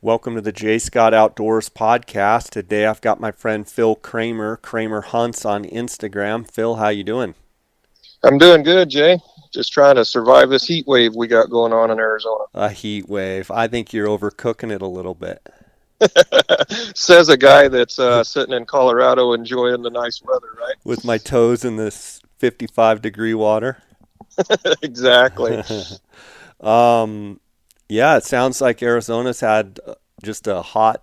Welcome to the J Scott Outdoors podcast. Today I've got my friend Phil Cramer, Cramer Hunts on Instagram. Phil, how you doing? I'm doing good, Jay. Just trying to survive this heat wave we got going on in Arizona. A heat wave. I think you're overcooking it a little bit. Says a guy that's sitting in Colorado enjoying the nice weather, With my toes in this 55-degree water. right? Exactly. um, yeah, it sounds like Arizona's had just a hot,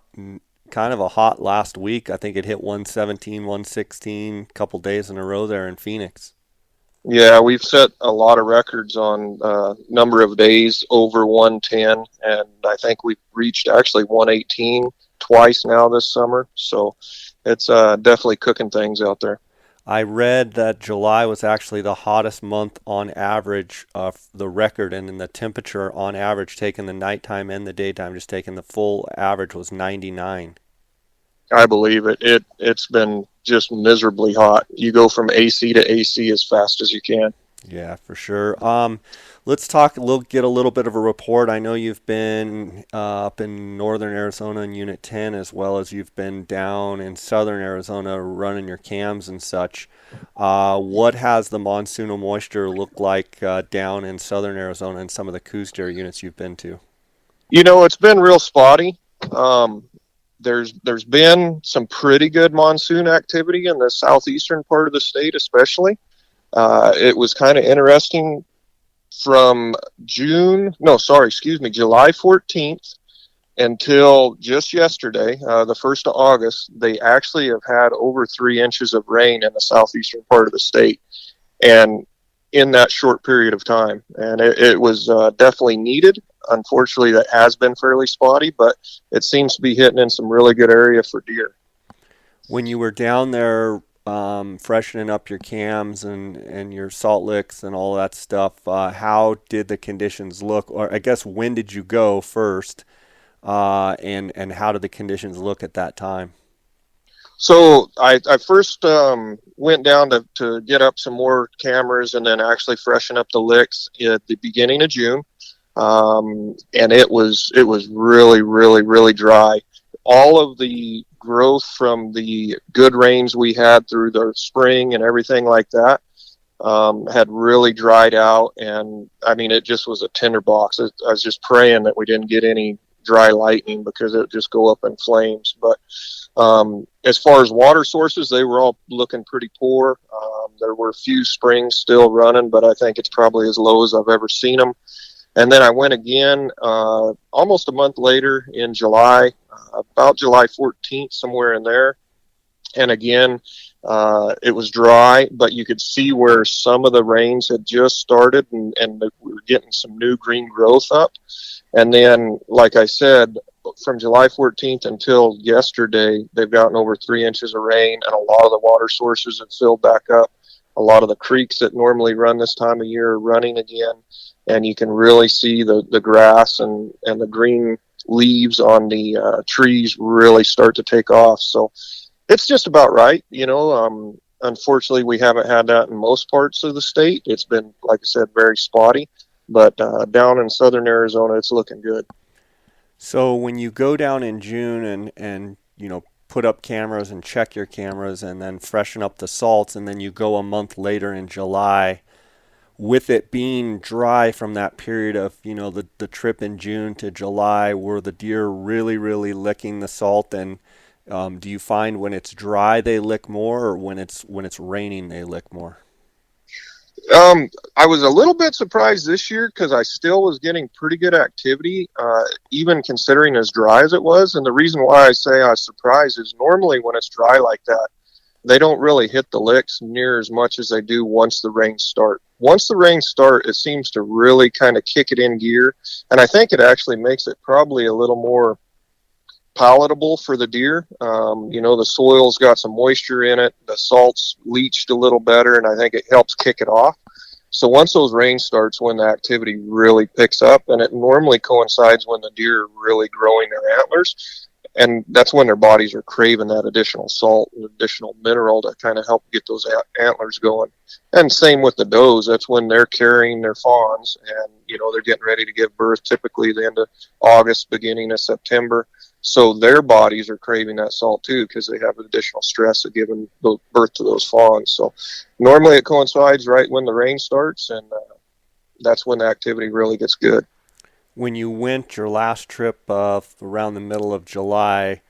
kind of a hot last week. I think it hit 117, 116 a couple days in a row there in Phoenix. Yeah, we've set a lot of records on number of days over 110, and I think we've reached actually 118 twice now this summer. So it's definitely cooking things out there. I read that July was actually the hottest month on average of the record, and in the temperature on average, taking the nighttime and the daytime, just taking the full average was 99. I believe it. It's been just miserably hot. You go from AC to AC as fast as you can. Yeah, for sure. Let's talk. We'll get a little bit of a report. I know you've been up in northern Arizona in Unit 10, as well as you've been down in southern Arizona running your cams and such. What has the monsoonal moisture looked like down in southern Arizona and some of the Coues deer units you've been to? You know, it's been real spotty. Um, there's been some pretty good monsoon activity in the southeastern part of the state, especially. It was kind of interesting from July 14th until just yesterday, the 1st of August. They actually have had over 3 inches of rain in the southeastern part of the state, and in that short period of time, and it was definitely needed. Unfortunately, that has been fairly spotty, but it seems to be hitting in some really good area for deer. When you were down there freshening up your cams and your salt licks and all that stuff, how did the conditions look? Or I guess when did you go first? And how did the conditions look at that time? So I first went down to get up some more cameras and then actually freshen up the licks at the beginning of June. And it was really, really, really dry. All of the growth from the good rains we had through the spring and everything like that had really dried out, and I mean it just was a tinderbox. I was just praying that we didn't get any dry lightning because it would just go up in flames. But as far as water sources, they were all looking pretty poor. There were a few springs still running, but I think it's probably as low as I've ever seen them. And then I went again almost a month later in July, about July 14th, somewhere in there. And again, it was dry, but you could see where some of the rains had just started, and we were getting some new green growth up. And then, like I said, from July 14th until yesterday, they've gotten over 3 inches of rain, and a lot of the water sources have filled back up. A lot of the creeks that normally run this time of year are running again, and you can really see the grass and the green leaves on the trees really start to take off. So it's just about right. Unfortunately, we haven't had that in most parts of the state. It's been, like I said, very spotty. But down in southern Arizona, it's looking good. So when you go down in June and put up cameras and check your cameras and then freshen up the salts, and then you go a month later in July, with it being dry from that period of the trip in June to July, were the deer really really licking the salt? And do you find when it's dry they lick more, or when it's raining they lick more? I was a little bit surprised this year because I still was getting pretty good activity, even considering as dry as it was. And the reason why I say I was surprised is normally when it's dry like that, they don't really hit the licks near as much as they do once the rains start. Once the rains start, it seems to really kind of kick it in gear. And I think it actually makes it probably a little more palatable for the deer. The soil's got some moisture in it, the salt's leached a little better, and I think it helps kick it off. So once those rains starts, when the activity really picks up, and it normally coincides when the deer are really growing their antlers, and that's when their bodies are craving that additional salt and additional mineral to kind of help get those antlers going. And same with the does. That's when they're carrying their fawns, and they're getting ready to give birth, typically the end of August, beginning of September. So their bodies are craving that salt too, because they have additional stress of giving birth to those fawns. So normally it coincides right when the rain starts, and that's when the activity really gets good. When you went your last trip around the middle of July,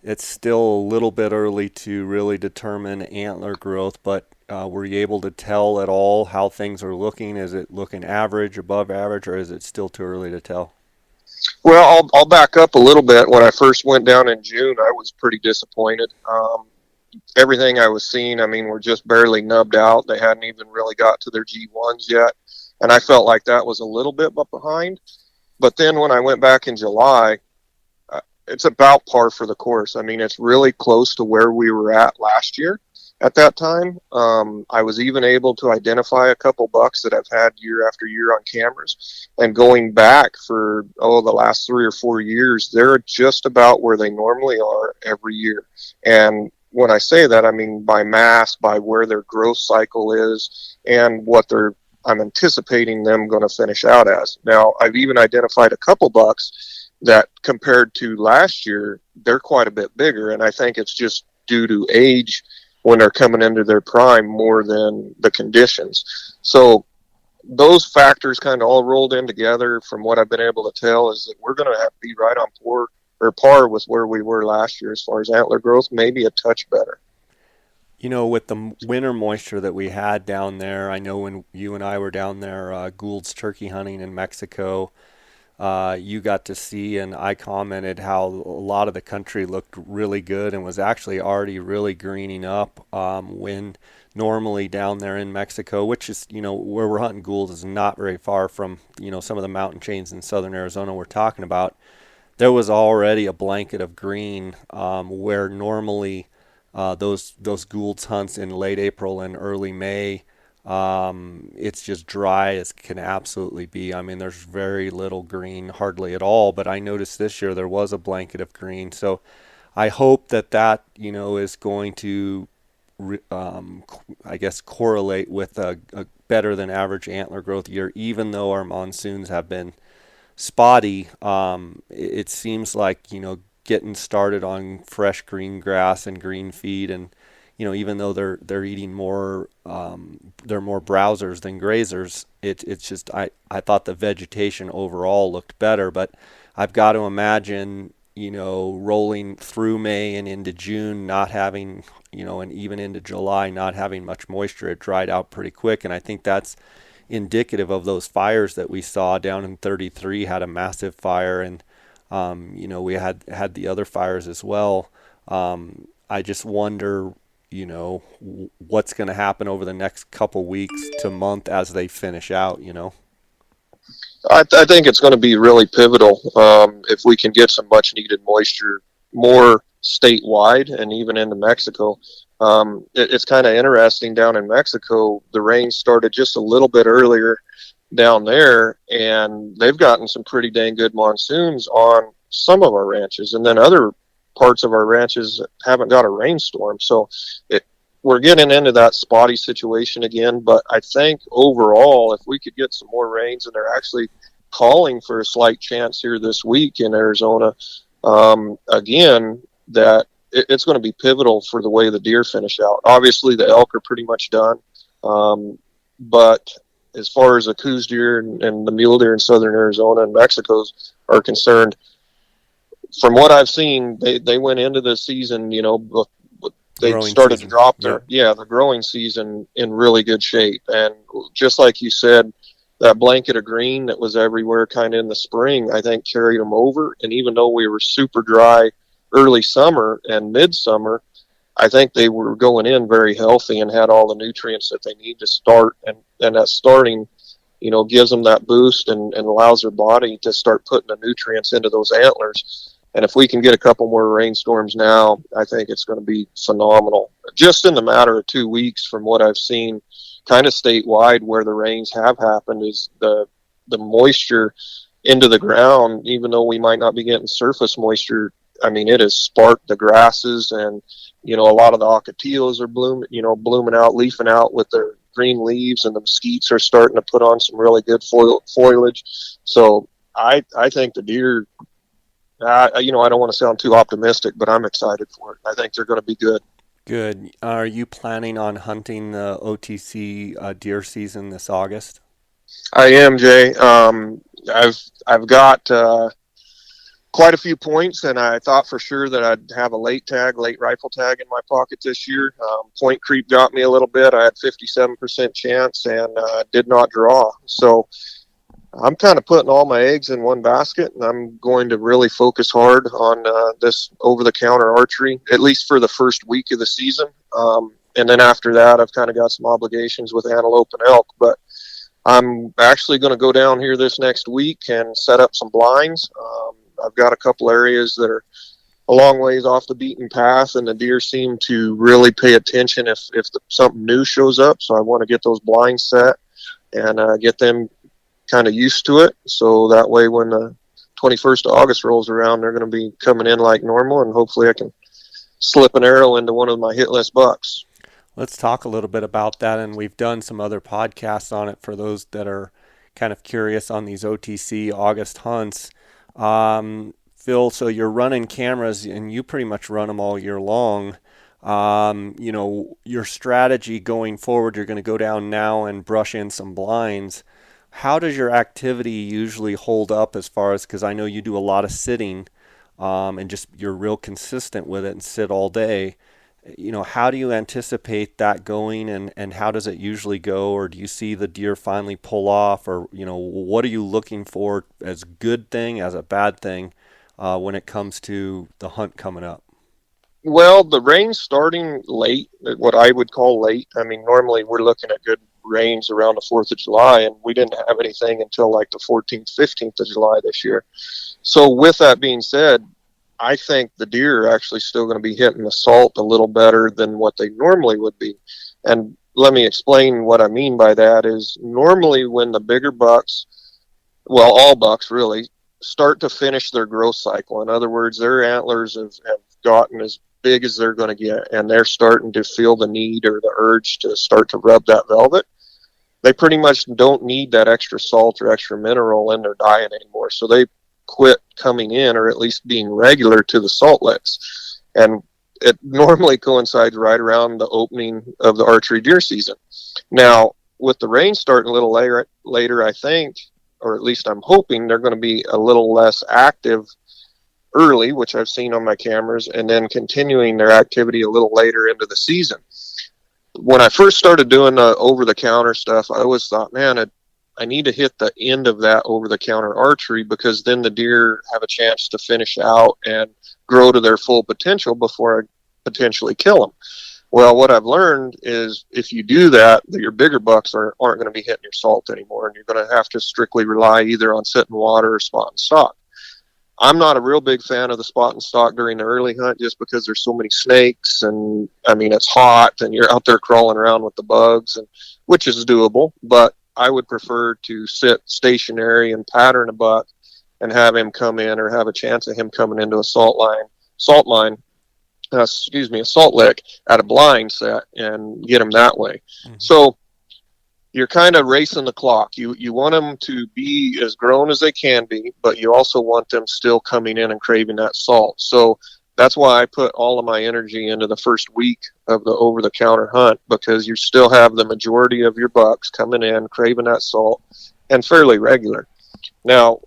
it's still a little bit early to really determine antler growth, but were you able to tell at all how things are looking? Is it looking average, above average, or is it still too early to tell? Well, I'll back up a little bit. When I first went down in June, I was pretty disappointed. Everything I was seeing, I mean, were just barely nubbed out. They hadn't even really got to their G1s yet, and I felt like that was a little bit behind. But then when I went back in July, it's about par for the course. I mean, it's really close to where we were at last year at that time. I was even able to identify a couple bucks that I've had year after year on cameras. And going back for, the last 3 or 4 years, they're just about where they normally are every year. And when I say that, I mean by mass, by where their growth cycle is, and what I'm anticipating them going to finish out as. Now, I've even identified a couple bucks that compared to last year, they're quite a bit bigger. And I think it's just due to age when they're coming into their prime more than the conditions. So those factors kind of all rolled in together. From what I've been able to tell is that we're going to have to be right on par with where we were last year as far as antler growth, maybe a touch better. With the winter moisture that we had down there, I know when you and I were down there, Gould's turkey hunting in Mexico, you got to see, and I commented how a lot of the country looked really good and was actually already really greening up, when normally down there in Mexico, which is, where we're hunting Gould is not very far from, some of the mountain chains in southern Arizona we're talking about. There was already a blanket of green, where normally those Gould's hunts in late April and early May, it's just dry as can absolutely be. I mean, there's very little green, hardly at all. But I noticed this year there was a blanket of green. So I hope that is going to, I guess, correlate with a better than average antler growth year, even though our monsoons have been spotty. It seems like, getting started on fresh green grass and green feed, and even though they're eating more, they're more browsers than grazers. It's just I thought the vegetation overall looked better, but I've got to imagine, rolling through May and into June not having, and even into July not having much moisture. It dried out pretty quick, and I think that's indicative of those fires that we saw down in 33. Had a massive fire, and we had the other fires as well. I just wonder, what's going to happen over the next couple weeks to month as they finish out. I think it's going to be really pivotal if we can get some much needed moisture more statewide and even into Mexico. It's kind of interesting down in Mexico. The rain started just a little bit earlier down there, and they've gotten some pretty dang good monsoons on some of our ranches, and then other parts of our ranches haven't got a rainstorm. So we're getting into that spotty situation again. But I think overall, if we could get some more rains, and they're actually calling for a slight chance here this week in Arizona, again, that it's going to be pivotal for the way the deer finish out. Obviously, the elk are pretty much done, but as far as the Coues deer and the mule deer in southern Arizona and Mexico's are concerned, from what I've seen, they went into the season, they Growing started season. to drop Yep. the growing season in really good shape. And just like you said, that blanket of green that was everywhere kind of in the spring, I think carried them over. And even though we were super dry early summer and midsummer, I think they were going in very healthy and had all the nutrients that they need to start. And that starting, gives them that boost and allows their body to start putting the nutrients into those antlers. And if we can get a couple more rainstorms now, I think it's going to be phenomenal. Just in the matter of 2 weeks, from what I've seen, kind of statewide where the rains have happened, is the moisture into the ground, even though we might not be getting surface moisture, I mean, it has sparked the grasses, and a lot of the ocotillos are blooming out, leafing out with their green leaves, and the mesquites are starting to put on some really good foliage. So I think the deer, I don't want to sound too optimistic, but I'm excited for it. I think they're going to be good. Good. Are you planning on hunting the OTC deer season this August? I am, Jay. I've got quite a few points, and I thought for sure that I'd have a late rifle tag in my pocket this year. Point creep got me a little bit. I had 57% chance and did not draw. So I'm kind of putting all my eggs in one basket, and I'm going to really focus hard on this over-the-counter archery, at least for the first week of the season. And then after that, I've kind of got some obligations with antelope and elk. But I'm actually going to go down here this next week and set up some blinds. I've got a couple areas that are a long ways off the beaten path, and the deer seem to really pay attention if something new shows up. So I want to get those blinds set and get them kind of used to it. So that way when the 21st of August rolls around, they're going to be coming in like normal, and hopefully I can slip an arrow into one of my hit list bucks. Let's talk a little bit about that, and we've done some other podcasts on it for those that are kind of curious on these OTC August hunts. Phil, so you're running cameras, and you pretty much run them all year long. Your strategy going forward, you're going to go down now and brush in some blinds. How does your activity usually hold up as far as, because I know you do a lot of sitting, and just you're real consistent with it and sit all day. How do you anticipate that going, and how does it usually go? Or do you see the deer finally pull off, or, what are you looking for as good thing, as a bad thing, when it comes to the hunt coming up? Well, the rain's starting late, what I would call late. I mean, normally we're looking at good rains around the 4th of July, and we didn't have anything until like the 14th, 15th of July this year. So with that being said, I think the deer are actually still going to be hitting the salt a little better than what they normally would be. And let me explain what I mean by that is normally when the bigger bucks, well, all bucks really, start to finish their growth cycle. In other words, their antlers have gotten as big as they're going to get, and they're starting to feel the need or the urge to start to rub that velvet. They pretty much don't need that extra salt or extra mineral in their diet anymore. So they quit coming in, or at least being regular to the salt licks. And it normally coincides right around the opening of the archery deer season. Now, with the rain starting a little later, I think, or at least I'm hoping, they're going to be a little less active early, which I've seen on my cameras, and then continuing their activity a little later into the season. When I first started doing the over-the-counter stuff, I always thought, man, I need to hit the end of that over-the-counter archery, because then the deer have a chance to finish out and grow to their full potential before I potentially kill them. Well, what I've learned is if you do that, your bigger bucks aren't going to be hitting your salt anymore, and you're going to have to strictly rely either on sit and water or spot and stock. I'm not a real big fan of the spot and stock during the early hunt, just because there's so many snakes, and I mean, it's hot and you're out there crawling around with the bugs, and which is doable, but I would prefer to sit stationary and pattern a buck and have him come in, or have a chance of him coming into a salt lick at a blind set, and get him that way. Mm-hmm. So you're kind of racing the clock. You want them to be as grown as they can be, but you also want them still coming in and craving that salt. So that's why I put all of my energy into the first week of the over-the-counter hunt, because you still have the majority of your bucks coming in, craving that salt, and fairly regular. Now,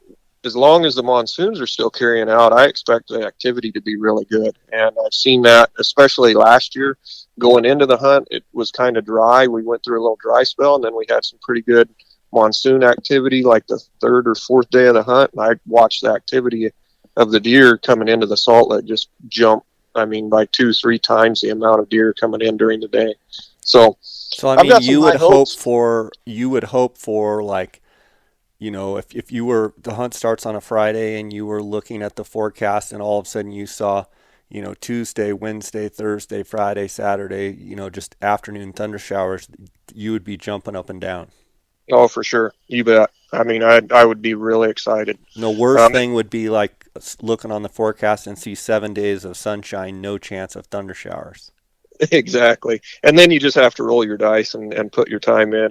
as long as the monsoons are still carrying out, I expect the activity to be really good. And I've seen that, especially last year. Going into the hunt, it was kind of dry. We went through a little dry spell, and then we had some pretty good monsoon activity like the 3rd or 4th day of the hunt. And I watched the activity of the deer coming into the salt lick just jump, by 2-3 times the amount of deer coming in during the day. So I mean, you would hope for like, if you were, the hunt starts on a Friday and you were looking at the forecast, and all of a sudden you saw, Tuesday, Wednesday, Thursday, Friday, Saturday, just afternoon thunder showers, you would be jumping up and down. Oh, for sure. You bet. I mean, I would be really excited. The worst thing would be like looking on the forecast and see 7 days of sunshine, no chance of thunder showers. Exactly. And then you just have to roll your dice and put your time in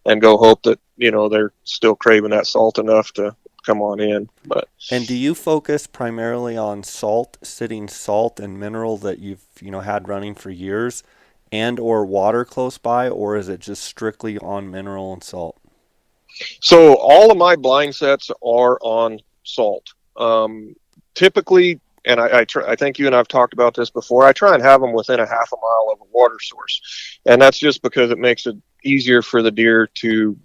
and go hope that, they're still craving that salt enough to come on in. But And do you focus primarily on salt, sitting salt and mineral that you've had running for years, and or water close by, or is it just strictly on mineral and salt? so all of my blind sets are on salt. Typically, and I think you and I've talked about this before, I try and have them within a half a mile of a water source. And that's just because it makes it easier for the deer to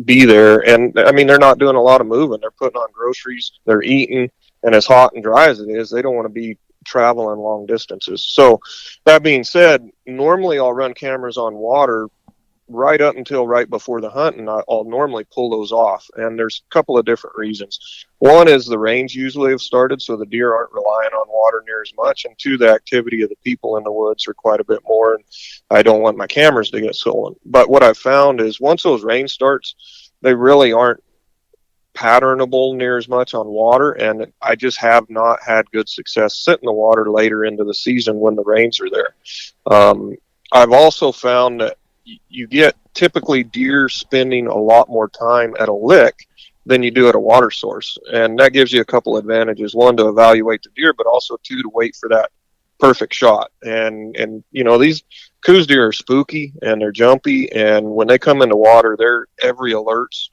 be there. And I mean, they're not doing a lot of moving. They're putting on groceries, they're eating, and as hot and dry as it is, they don't want to be traveling long distances. So, that being said, normally I'll run cameras on water right up until right before the hunt, and I'll normally pull those off. And there's a couple of different reasons. One is the rains usually have started, so the deer aren't relying on water near as much. And two, the activity of the people in the woods are quite a bit more, and I don't want my cameras to get stolen. But what I've found is once those rains starts, they really aren't patternable near as much on water, and I just have not had good success sitting the water later into the season when the rains are there. I've also found that you get typically deer spending a lot more time at a lick than you do at a water source, and that gives you a couple advantages: one, to evaluate the deer, but also two, to wait for that perfect shot. And these coos deer are spooky and they're jumpy, and when they come into water, they're every alerts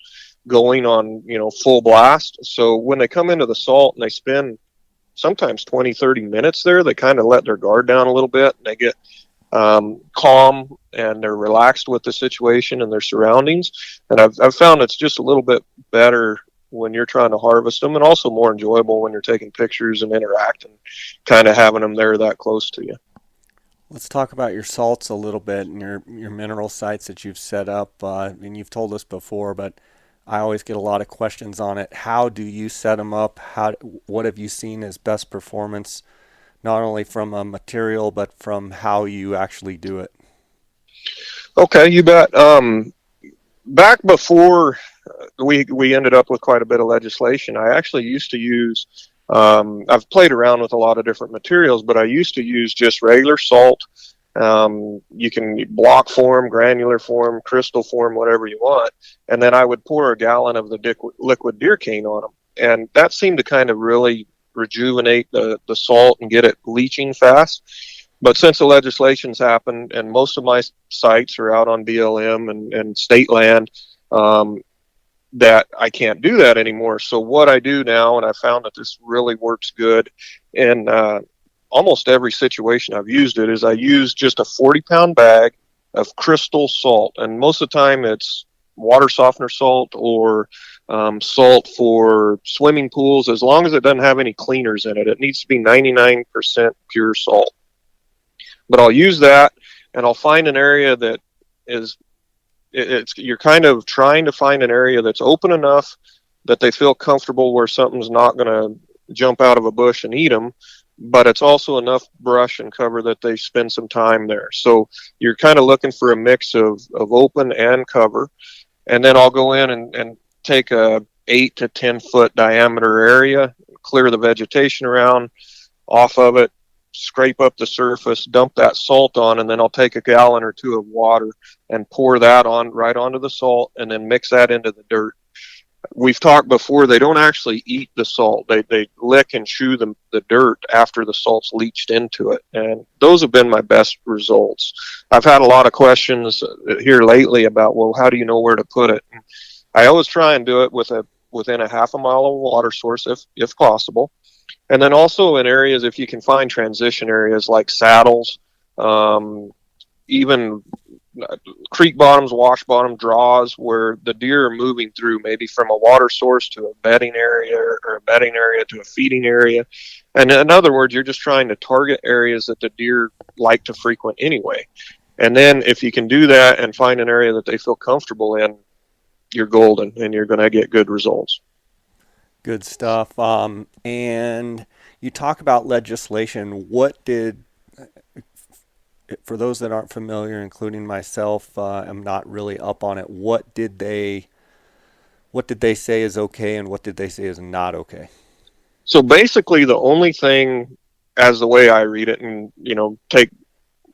going on full blast. So when they come into the salt and they spend sometimes 20-30 minutes there, they kind of let their guard down a little bit, and they get calm and they're relaxed with the situation and their surroundings. And I've found it's just a little bit better when you're trying to harvest them, and also more enjoyable when you're taking pictures and interacting, kind of having them there that close to you. Let's talk about your salts a little bit and your mineral sites that you've set up. And you've told us before, but I always get a lot of questions on it. How do you set them up? What have you seen as best performance, not only from a material but from how you actually do it? Okay, you bet. Back before we ended up with quite a bit of legislation, I actually used to use. I've played around with a lot of different materials, but I used to use just regular salt. You can block form, granular form, crystal form, whatever you want. And then I would pour a gallon of the liquid deer cane on them. And that seemed to kind of really rejuvenate the salt and get it leaching fast. But since the legislation's happened and most of my sites are out on BLM and state land, that I can't do that anymore. So what I do now, and I found that this really works good in almost every situation I've used it, is I use just a 40-pound bag of crystal salt. And most of the time it's water softener salt or salt for swimming pools, as long as it doesn't have any cleaners in it. It needs to be 99% pure salt. But I'll use that, and I'll find an area that is you're kind of trying to find an area that's open enough that they feel comfortable, where something's not going to jump out of a bush and eat them, but it's also enough brush and cover that they spend some time there. So you're kind of looking for a mix of open and cover. And then I'll go in and take a 8 to 10 foot diameter area, clear the vegetation around off of it, scrape up the surface, dump that salt on, and then I'll take a gallon or two of water and pour that on right onto the salt, and then mix that into the dirt. We've talked before, they don't actually eat the salt. They lick and chew the dirt after the salt's leached into it. And those have been my best results. I've had a lot of questions here lately about, well, how do you know where to put it? And I always try and do it within a half a mile of a water source if possible. And then also in areas, if you can find transition areas like saddles, even creek bottoms, wash bottom, draws, where the deer are moving through, maybe from a water source to a bedding area, or a bedding area to a feeding area. And in other words, you're just trying to target areas that the deer like to frequent anyway. And then if you can do that and find an area that they feel comfortable in, you're golden, and you're going to get good results. Good stuff. And you talk about legislation. For those that aren't familiar, including myself, I'm not really up on it. What did they say is okay, and what did they say is not okay? So basically, the only thing, as the way I read it, and take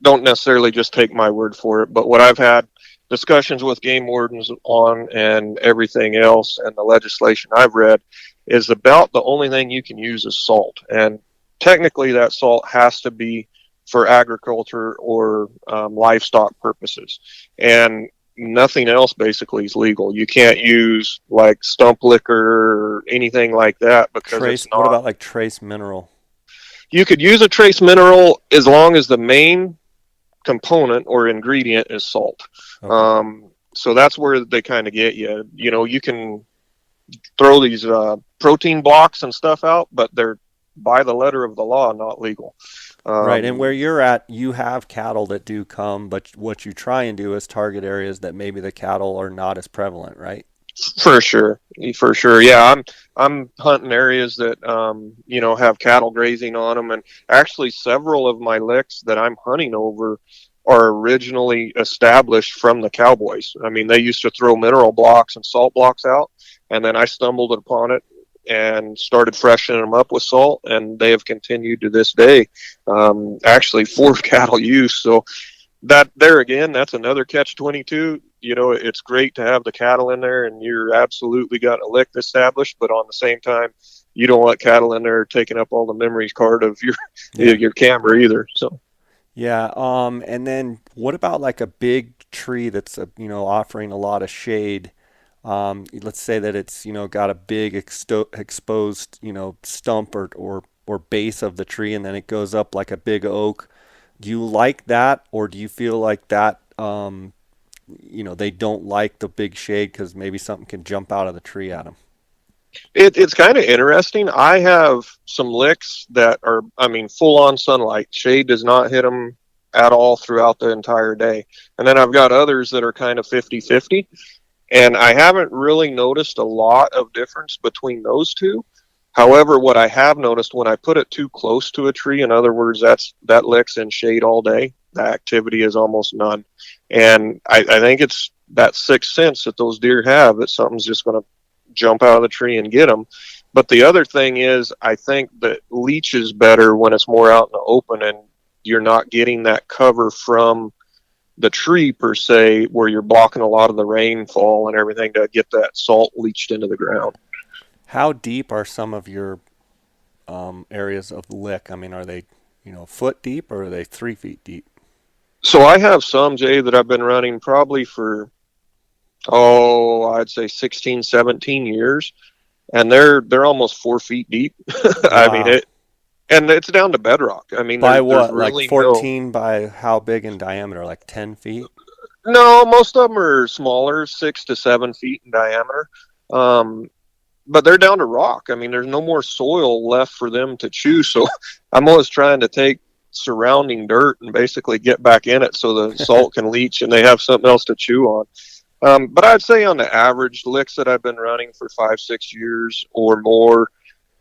don't necessarily just take my word for it, but what I've had discussions with game wardens on and everything else, and the legislation I've read, is about the only thing you can use is salt, and technically that salt has to be for agriculture or livestock purposes, and nothing else basically is legal. You can't use like stump liquor or anything like that because it's Trace, what not. about like trace mineral? You could use a trace mineral as long as the main component or ingredient is salt. Okay. So that's where they kind of get you. You can throw these protein blocks and stuff out, but they're by the letter of the law not legal. Right, and where Um, you're at, you have cattle that do come, but what you try and do is target areas that maybe the cattle are not as prevalent, right? for sure, for sure. Yeah, I'm hunting areas that have cattle grazing on them, and actually several of my licks that I'm hunting over are originally established from the cowboys. I mean, they used to throw mineral blocks and salt blocks out, and then I stumbled upon it and started freshening them up with salt, and they have continued to this day, actually for cattle use. So that there again, that's another catch 22. It's great to have the cattle in there, and you're absolutely got a lick established, but on the same time, you don't want cattle in there taking up all the memory card of your Yeah. your camera either. So Yeah, and then what about like a big tree that's offering a lot of shade? Let's say that it's got a big exposed stump or base of the tree, and then it goes up like a big oak. Do you like that, or do you feel like that they don't like the big shade because maybe something can jump out of the tree at them? it's kind of interesting. I have some licks that are, I mean, full on sunlight. Shade does not hit them at all throughout the entire day. And then I've got others that are kind of 50-50. And I haven't really noticed a lot of difference between those two. However, what I have noticed when I put it too close to a tree, in other words, that lick's in shade all day, the activity is almost none. And I think it's that sixth sense that those deer have that something's just going to jump out of the tree and get them. But the other thing is, I think that leach is better when it's more out in the open and you're not getting that cover from the tree per se, where you're blocking a lot of the rainfall and everything to get that salt leached into the ground. How deep are some of your areas of lick? I mean, are they foot deep or are they 3 feet deep? So I have some, Jay, that I've been running probably for, I'd say 16, 17 years, and they're almost 4 feet deep. I mean Wow. it, and it's down to bedrock. I mean, By there's what? Like really no. 14 by how big in diameter? Like 10 feet? No, most of them are smaller, 6 to 7 feet in diameter. Um, but they're down to rock. I mean, there's no more soil left for them to chew. So I'm always trying to take surrounding dirt and basically get back in it so the salt can leach and they have something else to chew on. But I'd say on the average licks that I've been running for 5, 6 years or more,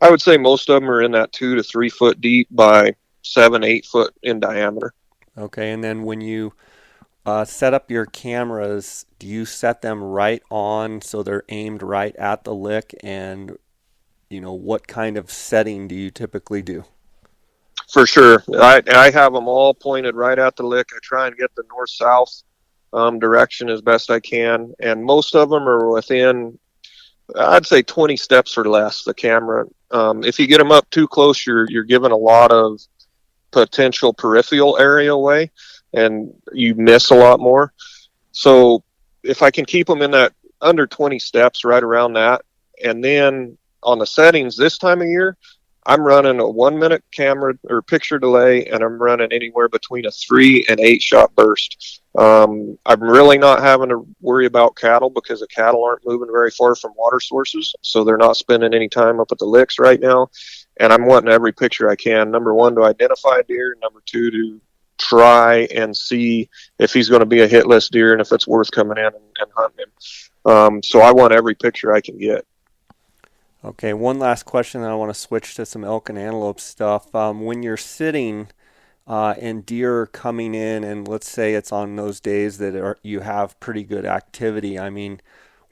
I would say most of them are in that 2 to 3 foot deep by 7, 8 foot in diameter. Okay, and then when you set up your cameras, do you set them right on so they're aimed right at the lick? And what kind of setting do you typically do? For sure. I have them all pointed right at the lick. I try and get the north south direction as best I can. And most of them are within, I'd say, 20 steps or less, the camera. If you get them up too close, you're giving a lot of potential peripheral area away and you miss a lot more. So if I can keep them in that under 20 steps, right around that, and then on the settings this time of year, I'm running a 1 minute camera or picture delay, and I'm running anywhere between a 3 and 8 shot burst. I'm really not having to worry about cattle because the cattle aren't moving very far from water sources, so they're not spending any time up at the licks right now. And I'm wanting every picture I can. Number one, to identify a deer. Number two, to try and see if he's going to be a hit list deer and if it's worth coming in and hunting him. So I want every picture I can get. Okay, one last question, then I want to switch to some elk and antelope stuff. When you're sitting and deer are coming in, and let's say it's on those days that you have pretty good activity, I mean,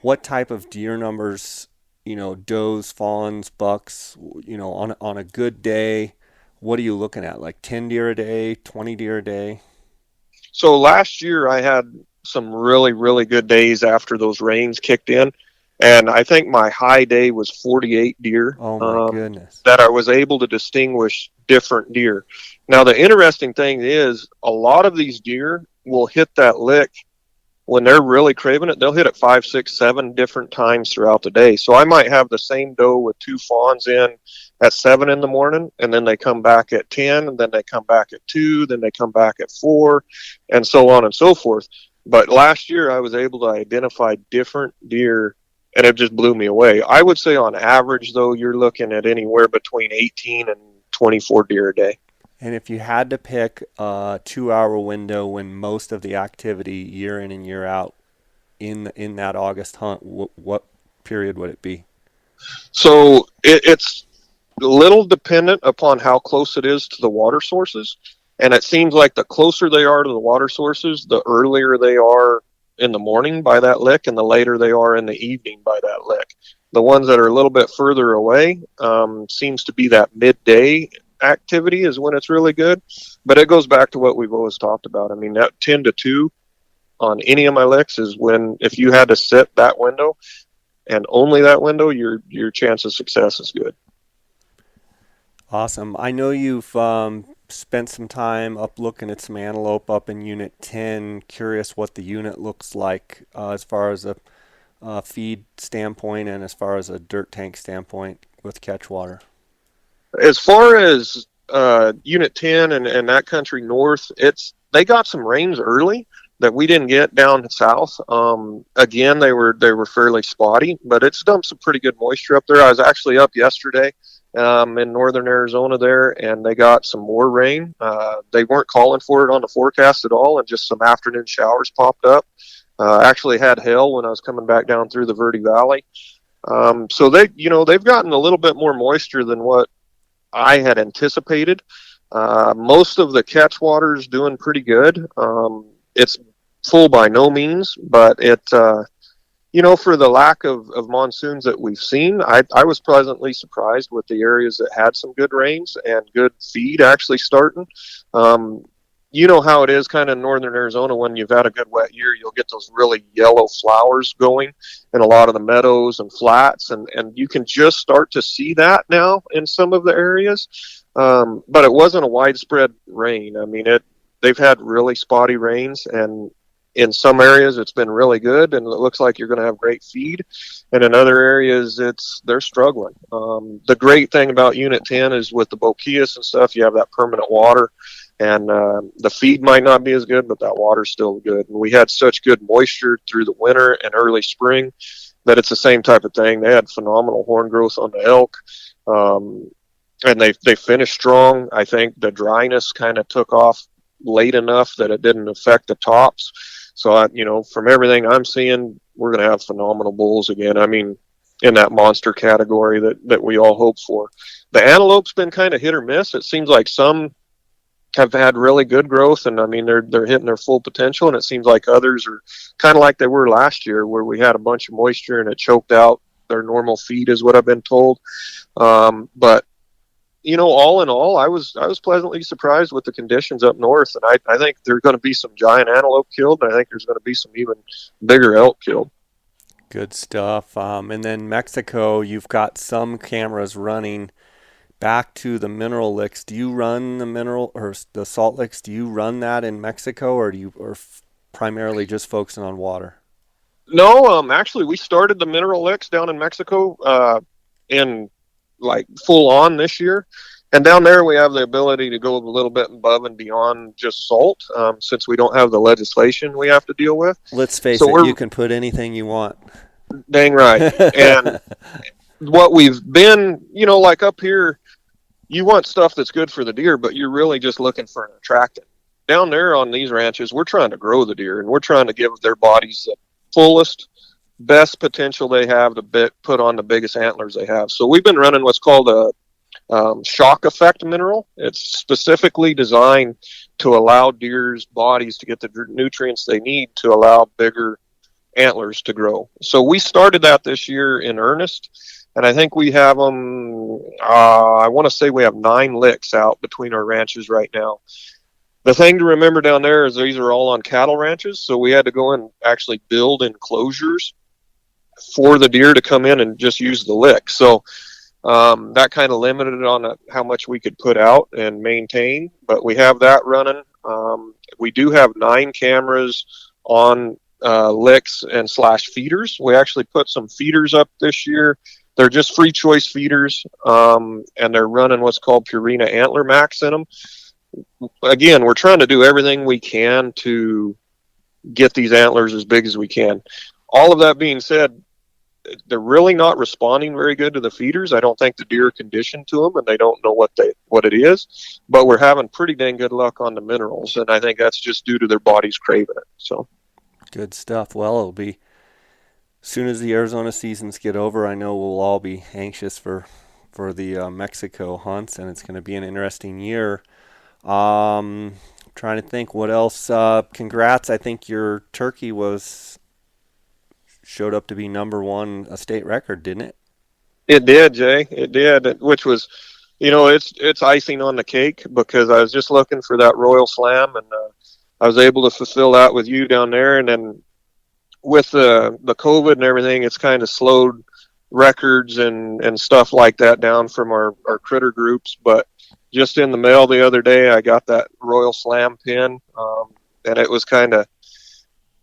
what type of deer numbers does, fawns, bucks, on a good day, what are you looking at? Like 10 deer a day, 20 deer a day? So last year I had some really, really good days after those rains kicked in. And I think my high day was 48 deer Oh my goodness. that I was able to distinguish different deer. Now, the interesting thing is a lot of these deer will hit that lick when they're really craving it. They'll hit it 5, 6, 7 different times throughout the day. So I might have the same doe with 2 fawns in at 7 in the morning, and then they come back at 10, and then they come back at 2, then they come back at 4, and so on and so forth. But last year I was able to identify different deer, and it just blew me away. I would say on average, though, you're looking at anywhere between 18 and 24 deer a day. And if you had to pick a 2 hour window when most of the activity year in and year out in that August hunt, what period would it be? So it's a little dependent upon how close it is to the water sources. And it seems like the closer they are to the water sources, the earlier they are in the morning by that lick, and the later they are in the evening by that lick. The ones that are a little bit further away seems to be that midday activity is when it's really good. But it goes back to what we've always talked about. I mean, that 10 to 2 on any of my licks is when, if you had to sit that window and only that window, your chance of success is good. Awesome. I know you've spent some time up looking at some antelope up in Unit 10. Curious what the unit looks like as far as a feed standpoint and as far as a dirt tank standpoint with catchwater. As far as Unit 10 and that country north, they got some rains early that we didn't get down south. Again, they were fairly spotty, but it's dumped some pretty good moisture up there. I was actually up yesterday in northern Arizona there, and they got some more rain. They weren't calling for it on the forecast at all, and just some afternoon showers popped up. Actually had hail when I was coming back down through the Verde Valley. So they've gotten a little bit more moisture than what I had anticipated. Most of the catchwater is doing pretty good. It's full by no means, but for the lack of monsoons that we've seen, I was pleasantly surprised with the areas that had some good rains and good feed actually starting. You know how it is kind of in northern Arizona when you've had a good wet year, you'll get those really yellow flowers going in a lot of the meadows and flats, and you can just start to see that now in some of the areas. But it wasn't a widespread rain. I mean, they've had really spotty rains, and in some areas it's been really good, and it looks like you're going to have great feed. And in other areas, they're struggling. The great thing about Unit 10 is with the boquillas and stuff, you have that permanent water. And the feed might not be as good, but that water's still good. And we had such good moisture through the winter and early spring that it's the same type of thing. They had phenomenal horn growth on the elk, and they finished strong. I think the dryness kind of took off late enough that it didn't affect the tops. So, from everything I'm seeing, we're going to have phenomenal bulls again. I mean, in that monster category that we all hope for. The antelope's been kind of hit or miss. It seems like some have had really good growth, and I mean they're hitting their full potential, and it seems like others are kind of like they were last year, where we had a bunch of moisture and it choked out their normal feed, is what I've been told. But all in all, I was pleasantly surprised with the conditions up north, and I think there's going to be some giant antelope killed, and I think there's going to be some even bigger elk killed. Good stuff. And then Mexico, you've got some cameras running back to the mineral licks. Do you run the mineral or the salt licks? Do you run that in Mexico, or primarily just focusing on water? No, actually, we started the mineral licks down in Mexico in like full on this year, and down there we have the ability to go a little bit above and beyond just salt, since we don't have the legislation we have to deal with. Let's face So it, we're you can put anything you want. dang right, and what we've been, like up here, you want stuff that's good for the deer, but you're really just looking for an attractant. Down there on these ranches, we're trying to grow the deer, and we're trying to give their bodies the fullest, best potential they have to put on the biggest antlers they have. So we've been running what's called a shock effect mineral. It's specifically designed to allow deer's bodies to get the nutrients they need to allow bigger antlers to grow. So we started that this year in earnest, and I think we have them. I want to say we have 9 licks out between our ranches right now. The thing to remember down there is these are all on cattle ranches, so we had to go and actually build enclosures for the deer to come in and just use the lick. So that kind of limited it on how much we could put out and maintain, but we have that running. We do have 9 cameras on licks and slash feeders. We actually put some feeders up this year. They're just free choice feeders, and they're running what's called Purina Antler Max in them. Again, we're trying to do everything we can to get these antlers as big as we can. All of that being said, they're really not responding very good to the feeders. I don't think the deer are conditioned to them, and they don't know what it is. But we're having pretty dang good luck on the minerals, and I think that's just due to their bodies craving it. So Good stuff. Well, it'll be as soon as the Arizona seasons get over. I know we'll all be anxious for the Mexico hunts, and it's going to be an interesting year. Trying to think what else. Congrats! I think your turkey showed up to be number one, a state record, didn't it? it did, Jay. It did, which was, it's icing on the cake because I was just looking for that Royal Slam, and I was able to fulfill that with you down there, and then with the COVID and everything, it's kind of slowed records and stuff like that down from our critter groups. But just in the mail the other day, I got that Royal Slam pin, and it was kind of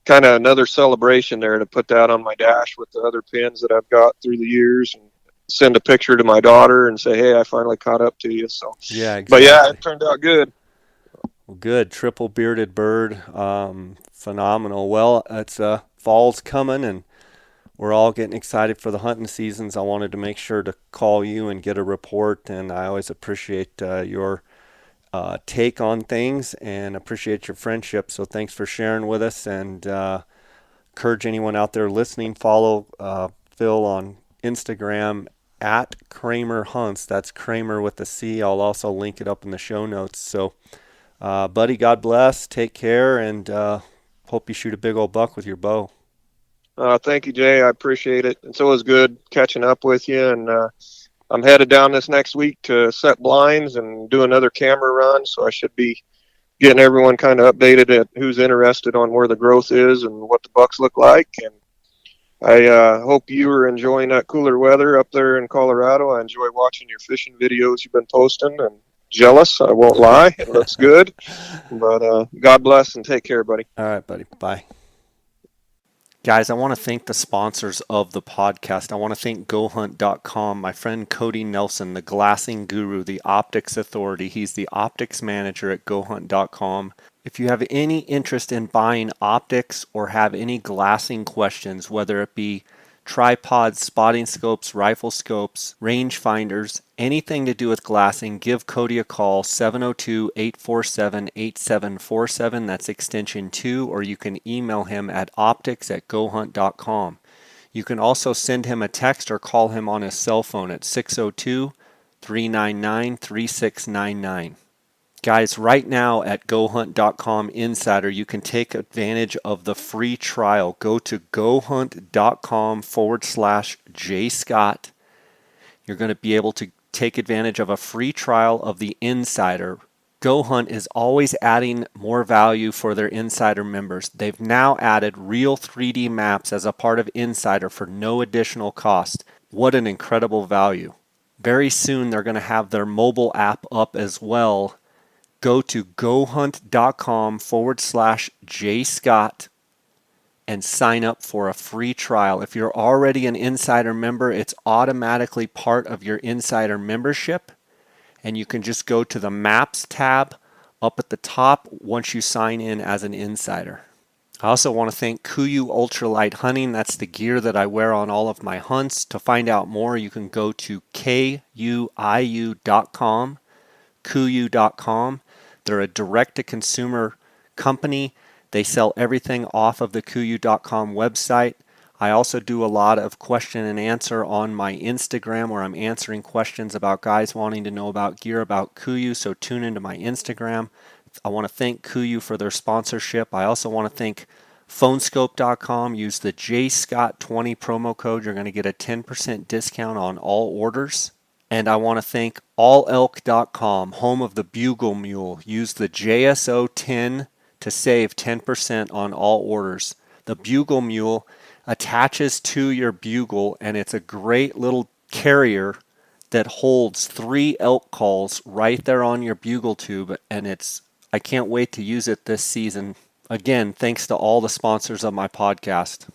another celebration there to put that on my dash with the other pins that I've got through the years, and send a picture to my daughter and say, "Hey, I finally caught up to you." So, Yeah, but yeah, exactly. it turned out good. Well, good. Triple bearded bird. Phenomenal. Well, it's fall's coming, and we're all getting excited for the hunting seasons. I wanted to make sure to call you and get a report, and I always appreciate your take on things and appreciate your friendship. So thanks for sharing with us, and encourage anyone out there listening, follow Phil on Instagram at Cramer Hunts. That's Cramer with a C. I'll also link it up in the show notes. So, buddy, God bless. Take care, and hope you shoot a big old buck with your bow. Thank you, Jay. I appreciate it. It's always good catching up with you. And I'm headed down this next week to set blinds and do another camera run. So I should be getting everyone kind of updated at who's interested on where the growth is and what the bucks look like. And I hope you are enjoying that cooler weather up there in Colorado. I enjoy watching your fishing videos you've been posting, and jealous, I won't lie. It looks good. But God bless and take care, buddy. All right, buddy. Bye. Guys, I want to thank the sponsors of the podcast. I want to thank GoHunt.com, my friend Cody Nelson, the glassing guru, the optics authority. He's the optics manager at GoHunt.com. If you have any interest in buying optics or have any glassing questions, whether it be tripods, spotting scopes, rifle scopes, range finders, anything to do with glassing, give Cody a call, 702-847-8747. That's extension 2, or you can email him at optics@gohunt.com. You can also send him a text or call him on his cell phone at 602-399-3699. Guys, right now at GoHunt.com Insider, you can take advantage of the free trial. Go to GoHunt.com/JScott. You're going to be able to take advantage of a free trial of the Insider. GoHunt is always adding more value for their Insider members. They've now added real 3D maps as a part of Insider for no additional cost. What an incredible value. Very soon they're going to have their mobile app up as well. Go to gohunt.com/JScott and sign up for a free trial. If you're already an Insider member, it's automatically part of your Insider membership, and you can just go to the Maps tab up at the top once you sign in as an Insider. I also want to thank Kuiu Ultralight Hunting. That's the gear that I wear on all of my hunts. To find out more, you can go to kuiu.com, kuiu.com. They're a direct-to-consumer company. They sell everything off of the kuiu.com website. I also do a lot of question and answer on my Instagram, where I'm answering questions about guys wanting to know about gear about Kuiu, so tune into my Instagram. I want to thank Kuiu for their sponsorship. I also want to thank Phonescope.com, use the JScott20 promo code. You're going to get a 10% discount on all orders. And I want to thank allelk.com, home of the Bugle Mule. Use the JSO10 to save 10% on all orders. The Bugle Mule attaches to your bugle, and it's a great little carrier that holds 3 elk calls right there on your bugle tube, and I can't wait to use it this season. Again, thanks to all the sponsors of my podcast.